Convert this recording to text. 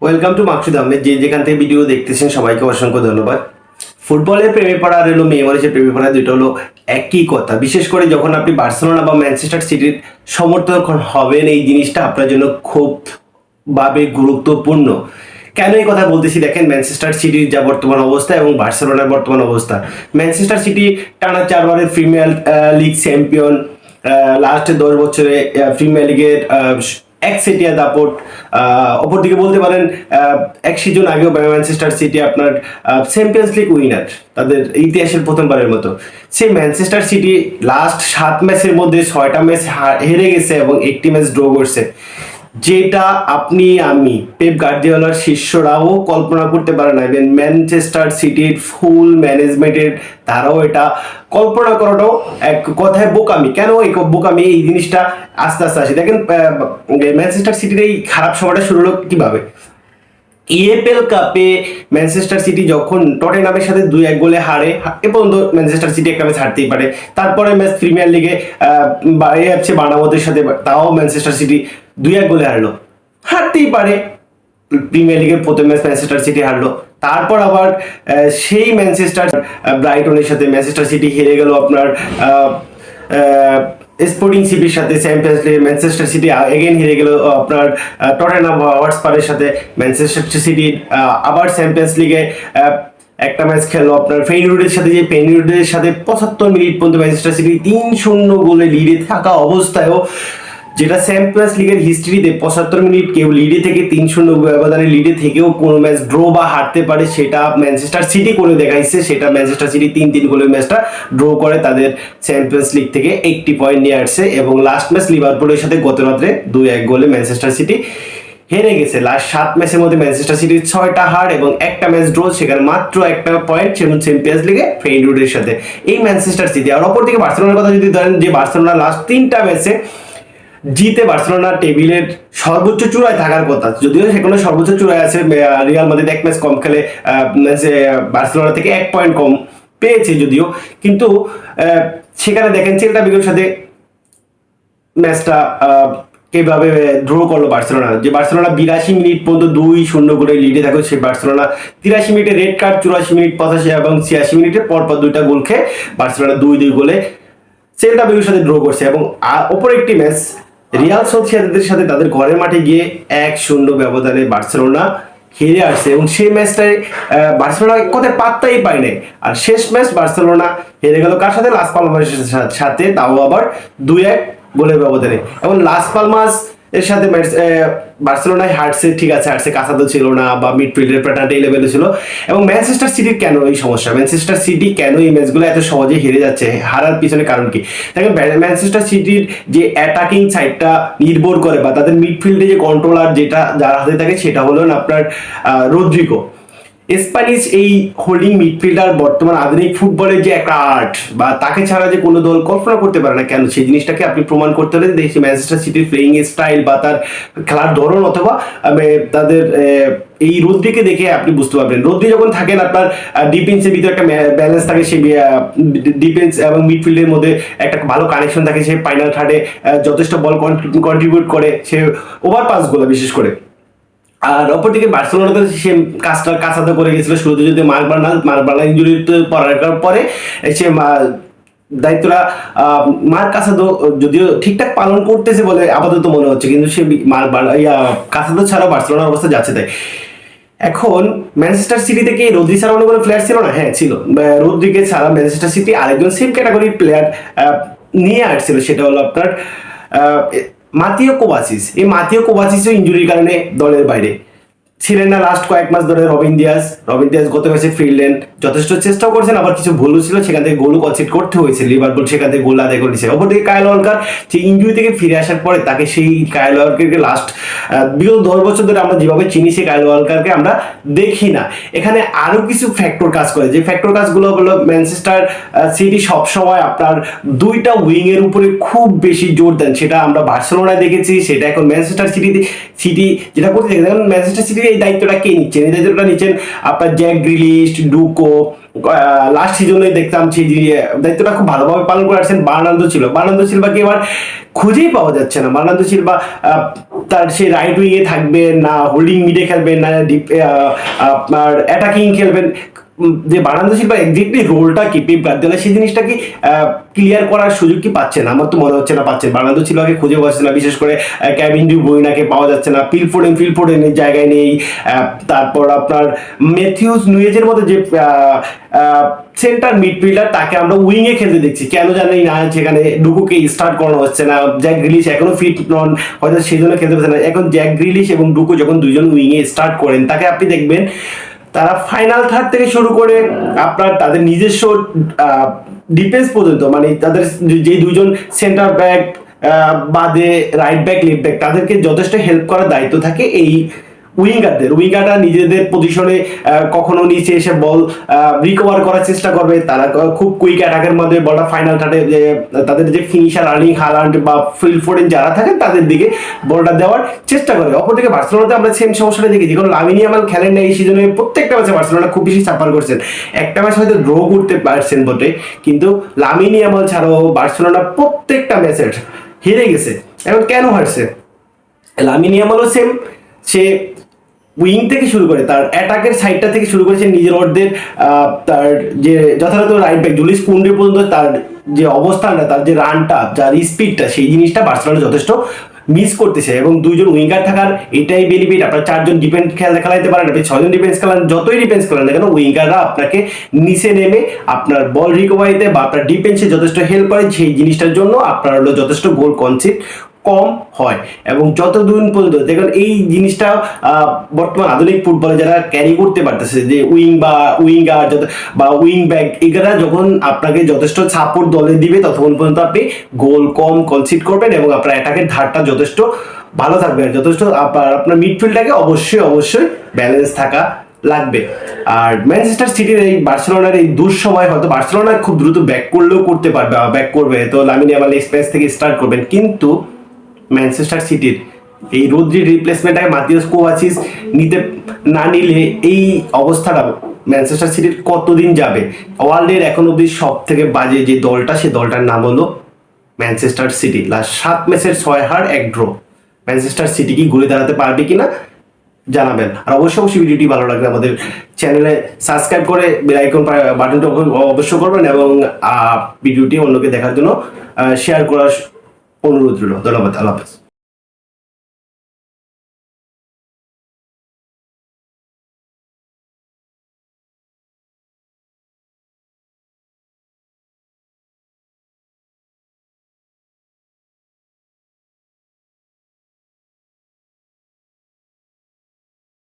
Welcome to Maksud Ahmed. যে যেখান থেকে ভিডিও দেখতেছেন সবাইকে অসংখ্য ধন্যবাদ। ফুটবলের প্রেমে পড়া আর হলো মেমোরিজের প্রেমে পড়া দুটো হলো একই কথা। বিশেষ করে যখন আপনি বার্সেলোনা বা ম্যানচেস্টার সিটির সমর্থক হবেন, এই জিনিসটা আপনার জন্য খুব ভাবে গুরুত্বপূর্ণ। কেন এই কথা বলতেছি দেখেন, ম্যানচেস্টার সিটির যা বর্তমান অবস্থা এবং বার্সেলোনার বর্তমান অবস্থা। ম্যানচেস্টার সিটি টানা 4বারের প্রিমিয়ার লিগ চ্যাম্পিয়ন, লাস্ট 10 বছরে প্রিমিয়ার লিগের একচেটিয়া দাপট। অপরদিকে বলতে পারেন এক সিজন আগেও ম্যানচেস্টার সিটি আপনার চ্যাম্পিয়ন্স লিগ উইনার, তাদের ইতিহাসের প্রথমবারের মতো। সেই ম্যানচেস্টার সিটি লাস্ট 7 ম্যাচের মধ্যে 6টা ম্যাচ হেরে গেছে এবং একটি ম্যাচ ড্র করছে, যেটা আপনি আমি পেপ গার্দিওলার শিষ্যরাও কল্পনা করতে পারে না। ইভেন ম্যানচেস্টার সিটির ফুল ম্যানেজমেন্টের তারাও এটা কল্পনা করাটাও এক কথায় বোকামি। কেন এই বোকামি? এই জিনিসটা আস্তে আস্তে আসে। দেখেন ম্যানচেস্টার সিটির এই খারাপ সময়টা শুরু হলো কিভাবে। ইএফএল কাপে ম্যানচেস্টার সিটি যখন টটেনহামের সাথে 2-1 গোলে হারে, এ পর্যন্ত ম্যানচেস্টার সিটি একটা ম্যাচ হারতেই পারে। তারপরে ম্যাচ প্রিমিয়ার লিগে এএফসি বার্নামাউথের সাথে, তাও ম্যানচেস্টার সিটি 2-1 গোলে হারলো, হারতেই পারে। প্রিমিয়ার লিগের প্রথম ম্যাচ ম্যানচেস্টার সিটি হারলো। তারপর আবার সেই ম্যানচেস্টার ব্রাইটনের সাথে ম্যানচেস্টার সিটি হেরে গেল আপনার স্পোর্টিং সিটির সাথে চ্যাম্পিয়ন্স লিগে। ম্যানচেস্টার সিটি এগেন হেরে গেল আপনার টটেনহাম হটস্পারের সাথে। ম্যানচেস্টার সিটি আবার চ্যাম্পিয়ন্স লিগে একটা ম্যাচ খেললো আপনার ফেইনরুডের সাথে, যে ফেইনরুডের সাথে 75 মিনিট পর্যন্ত ম্যানচেস্টার সিটি 3-0 গোলে লিডে থাকা অবস্থায়ও, যেটা চ্যাম্পিয়ন্স লিগের হিস্ট্রিতে 75 মিনিট কেউ লিডে থেকে 3-0 ব্যবধানে লিডে থেকেও কোনো ম্যাচ ড্র বা হারতে পারে, সেটা ম্যানচেস্টার সিটি করে দেখাইছে। সেটা ম্যানচেস্টার সিটি 3-3 গোলের ম্যাচটা ড্র করে তাদের চ্যাম্পিয়ন্স লিগ থেকে 80 পয়েন্ট নিয়ে আসছে। এবং লাস্ট ম্যাচ লিভারপুলের সাথে গত রাত্রে 2-1 গোলে ম্যানচেস্টার সিটি হেরে গেছে। লাস্ট 7 ম্যাচের মধ্যে ম্যানচেস্টার সিটির 6টা হার এবং একটা ম্যাচ ড্র, সেখানে মাত্র একটা পয়েন্ট, সেখানে চ্যাম্পিয়ন্স লিগে ফেইনরুডের সাথে এই ম্যানচেস্টার সিটি। আর অপরদিকে বার্সেলোনার কথা যদি ধরেন, যে বার্সেলোনা লাস্ট 3টা ম্যাচে জিতে বার্সেলোনা টেবিলের সর্বোচ্চ চূড়ায় থাকার কথা, যদিও সেখানে সর্বোচ্চ চূড়ায় আছে। রিয়াল মাদ্রিদ এক ম্যাচ কম খেলে বার্সেলোনা থেকে 1 পয়েন্ট কম পেয়েছে যদিও, কিন্তু সেখানে দেখেন সেল্টা ভিগোর সাথে ম্যাচটা কিভাবে ড্র করলো বার্সেলোনা। যে বার্সেলোনা 82 মিনিট পর্যন্ত 2-0 করে লিডে থাকে, সেই বার্সেলোনা 83 মিনিটে রেড কার্ড, 84 মিনিট, 85 এবং 86 মিনিটে পরপর 2টা গোল খেয়ে বার্সেলোনা 2-2 গোলে সেল্টা ভিগোর সাথে ড্র করছে। এবং অপর একটি ম্যাচ রিয়াল সোসিয়েদাদের সাথে তাদের ঘরের মাঠে গিয়ে 1-0 ব্যবধানে বার্সেলোনা হেরে আসছে। এবং সেই ম্যাচটায় বার্সেলোনা কোথায় পাত্তাই পায় নাই। আর শেষ ম্যাচ বার্সেলোনা হেরে গেল কার সাথে? লাস পালমাসের সাথে, তাও আবার 2-1 গোলের ব্যবধানে। এবং লাস পালমাস এর সাথে বার্সেলোনায় হারছে, ঠিক আছে, হারছে, কাসাদো ছিল না বা মিডফিল্ডের প্যাটার্নটা এই লেভেলে ছিল। এবং ম্যানচেস্টার সিটির কেন এই সমস্যা? ম্যানচেস্টার সিটি কেন এই ম্যাচগুলো এত সহজে হেরে যাচ্ছে? হারার পিছনে কারণ কি? দেখেন ম্যানচেস্টার সিটির যে অ্যাটাকিং সাইডটা নির্ভর করে, বা তাদের মিডফিল্ডে যে কন্ট্রোলার যেটা যার হাতে থাকে, সেটা হলো আপনার রদ্রিগো। স্প্যানিশ এই হোল্ডিং মিডফিল্ডার বর্তমান আধুনিক ফুটবলের যে একটা আর্ট, বা তাকে ছাড়া যে কোনো দল কল্পনা করতে পারে না। কেন? সেই জিনিসটাকে আপনি প্রমাণ করতে হলে দেখি ম্যানচেস্টার সিটির প্লেইং স্টাইল বা তার খেলার ধরন, অথবা তাদের এই রদ্রিকে দেখে আপনি বুঝতে পারবেন। রদ্রি যখন থাকেন আপনার ডিফেন্সের ভিতরে একটা ব্যালেন্স থাকে, সেই ডিফেন্স এবং মিডফিল্ডের মধ্যে একটা ভালো কানেকশন থাকে, সে ফাইনাল থার্ডে যথেষ্ট বল কন্ট্রিবিউট করে, সে ওভার পাসগুলো বিশেষ করে। আর অপরদিকে বার্সেলোনাতে সে কাজটা কাছাতে করে গেছিল শুরুতে, যদি মার্ক বার্নাল ইনজুরিতে পড়ার পরে সে দায়িত্বটা মার্ক কাসাদো যদিও ঠিকঠাক পালন করতেছে বলে আপাতত মনে হচ্ছে, কিন্তু সে কাসাদো ছাড়াও বার্সেলোনার অবস্থা যাচ্ছে তাই। এখন ম্যানচেস্টার সিটি থেকে রদ্রি ছাড়া অন্য কোনো প্লেয়ার ছিল না? হ্যাঁ ছিল। রদ্রিকে ছাড়া ম্যানচেস্টার সিটি আরেকজন সেম ক্যাটাগরির প্লেয়ার নিয়ে আসছিল, সেটা হলো আপনার মাতিও কোভাচিচ। এই মাতিও কোভাচিচও ইনজুরির কারণে দলের বাইরে ছিলেন না লাস্ট কয়েক মাস ধরে। রবিন দিয়াস গত ম্যাচে ফিরলেন, যথেষ্ট চেষ্টাও করছেন, আবার কিছু ভুলও ছিল, সেখান থেকে গোলও কনসিড করতে হয়েছে। লিভারপুল সেখান থেকে গোল আদায় করেছে। অপরদিকে কাইল ওয়ালকার যে ইনজুরি থেকে ফিরে আসার পরে, তাকে সেই কাইল ওয়ালকারকে লাস্ট বিগত 10 বছর ধরে আমরা যেভাবে চিনি, সেই কাইল ওয়ালকারকে আমরা দেখি না। এখানে আরো কিছু ফ্যাক্টর কাজ করে, যে ফ্যাক্টর কাজগুলো হলো ম্যানচেস্টার সিটি সবসময় আপনার 2টা উইং এর উপরে খুব বেশি জোর দেন। সেটা আমরা বার্সেলোনায় দেখেছি, সেটা এখন ম্যানচেস্টার সিটি যেটা করতে দেখেন। ম্যানচেস্টার সিটি এই দায়িত্বটা কে নিচ্ছেন? এই দায়িত্বটা নিচ্ছেন আপনার জ্যাক গ্রিলিশ, ডুকো, লাস্ট সিজনে দেখতাম সেই দায়িত্বটা খুব ভালোভাবে পালন করে আসছেন বার্নার্দো সিলভা। বার্নার্দো সিলভাকে এবার খুঁজেই পাওয়া যাচ্ছে না। বার্নার্দো সিলভা তার সেই রাইট উইংয়ে থাকবেন না, হোল্ডিং মিডে খেলবেন না, আপনার অ্যাটাকিং খেলবেন, যে বার্নার্দো সিলভা এক্স্যাক্টলি রোলটা কি পেপ গার্দিওলা সেই জিনিসটা কি ক্লিয়ার করার সুযোগ কি পাচ্ছেন? আমার তো মনে হচ্ছে না পাচ্ছেন। বার্নার্দো সিলভাকে খুঁজে পাচ্ছে না, বিশেষ করে কেভিন ডি ব্রুইনাকে পাওয়া যাচ্ছে না, ফিল ফোডেনের জায়গায় নেই। তারপর আপনার ম্যাথিউস নুয়েজের মতো যে সেন্টার মিডফিল্ডার তাকে আমরা উইংয়ে খেলতে দেখছি, কেন জানি না সেখানে ডুকুকে স্টার্ট করানো হচ্ছে না। জ্যাক গ্রিলিশ এখনো ফিট নন, হয়তো সেই জন্য খেলতে পারছে না। এখন জ্যাক গ্রিলিশ এবং ডুকু যখন দুইজন উইংয়ে স্টার্ট করেন, তাকে আপনি দেখবেন তারা ফাইনাল থার্ড থেকে শুরু করে আপনার তাদের নিজস্ব ডিফেন্স পর্যন্ত, মানে তাদের যে দুইজন সেন্টার ব্যাক বাদে রাইট ব্যাক লেফট ব্যাক তাদেরকে যথেষ্ট হেল্প করার দায়িত্ব থাকে এই উইঙ্গাররা নিজেদের পজিশনে কখনো নিচে এসে বল রিকভার করার চেষ্টা করবে, তারা খুব কুইক অ্যাটাকের মধ্যে বলটা ফাইনাল থার্ডে যে তাদের যে ফিনিশার আর্লিং হালান্ড বা ফিল ফোডেন যারা থাকেন তাদের দিকে বলটা দেওয়ার চেষ্টা করে। অপরদিকে বার্সেলোনাতে আমরা সেম সমস্যাটা দেখি, যখন লামিনী ইয়ামাল খেলেন না এই সিজনে প্রত্যেকটা ম্যাচে বার্সেলোনা খুব বেশি সাফার করছেন। একটা ম্যাচ হয়তো ড্র করতে পারছেন বটে, কিন্তু লামিনী ইয়ামাল ছাড়াও বার্সেলোনা প্রত্যেকটা ম্যাচে হেরে গেছে। এখন কেন হারছে? লামিনী ইয়ামালও সেম, সে উইং থেকে শুরু করে তার অ্যাটাকের সাইডটা থেকে শুরু করেছে নিজের অর্ধের তার যে যথাযথ রাইট ব্যাক জুলিস কুন্ডে পর্যন্ত তার যে অবস্থানটা, তার যে রানটা, যার স্পিডটা, সেই জিনিসটা বার্সেলোনা যথেষ্ট মিস করতেছে। এবং দুইজন উইঙ্গার থাকার এটাই বেনিফিট, আপনার চারজন ডিফেন্স খেলাইতে পারেন, আপনি ছজন ডিফেন্স খেলান, যতই ডিফেন্স খেলান না কেন উইঙ্গাররা আপনাকে নিচে নেমে আপনার বল রিকভারিতে বা আপনার ডিফেন্সে যথেষ্ট হেল্প করে। সেই জিনিসটার জন্য আপনার হলো যথেষ্ট গোল কনসিড কম হয়। এবং যতদিন পর্যন্ত দেখুন এই জিনিসটা বর্তমান আধুনিক ফুটবলে যারা ক্যারি করতে পারতেছে, যে উইঙ্গার বা উইং ব্যাক এগুলা যখন আপনাকে যথেষ্ট সাপোর্ট দলে দিবে ততক্ষণ পর্যন্ত আপনি গোল কম কনসিড করবেন এবং আপনার অ্যাটাকের ধারটা যথেষ্ট ভালো থাকবে। যথেষ্ট আপনার মিডফিল্ডটাকে অবশ্যই ব্যালেন্স থাকা লাগবে। আর ম্যানচেস্টার সিটির এই বার্সেলোনার এই দুঃসময় হয়তো বার্সেলোনা খুব দ্রুত ব্যাক করলেও করতে পারবে, ব্যাক করবে তো লামিনী ইয়ামাল এক্সপ্রেস থেকে স্টার্ট করবেন, কিন্তু ম্যানচেস্টার সিটির এই রদ্রির রিপ্লেসমেন্টটাকে মাতিয়াস কোভাচিচ নিলে এই অবস্থাটা ম্যানচেস্টার সিটির কতদিন যাবে? ওয়ার্ল্ডের এখন অব্দি সব থেকে বাজে যে দলটা, সেই দলটার নাম হলো ম্যানচেস্টার সিটি। লাস্ট 7 ম্যাচের 6 হার 1 ড্র। ম্যানচেস্টার সিটি কি ঘুরে দাঁড়াতে পারবে কিনা জানাবেন। আর অবশ্যই ভিডিওটি ভালো লাগলে আমাদের চ্যানেলে সাবস্ক্রাইব করে বেল আইকন বাটনটা অবশ্য করবেন এবং ভিডিওটি অন্যকে দেখার জন্য শেয়ার করার অনুরোধ রইল। ধন্যবাদ, আল্লাহ হাফেজ।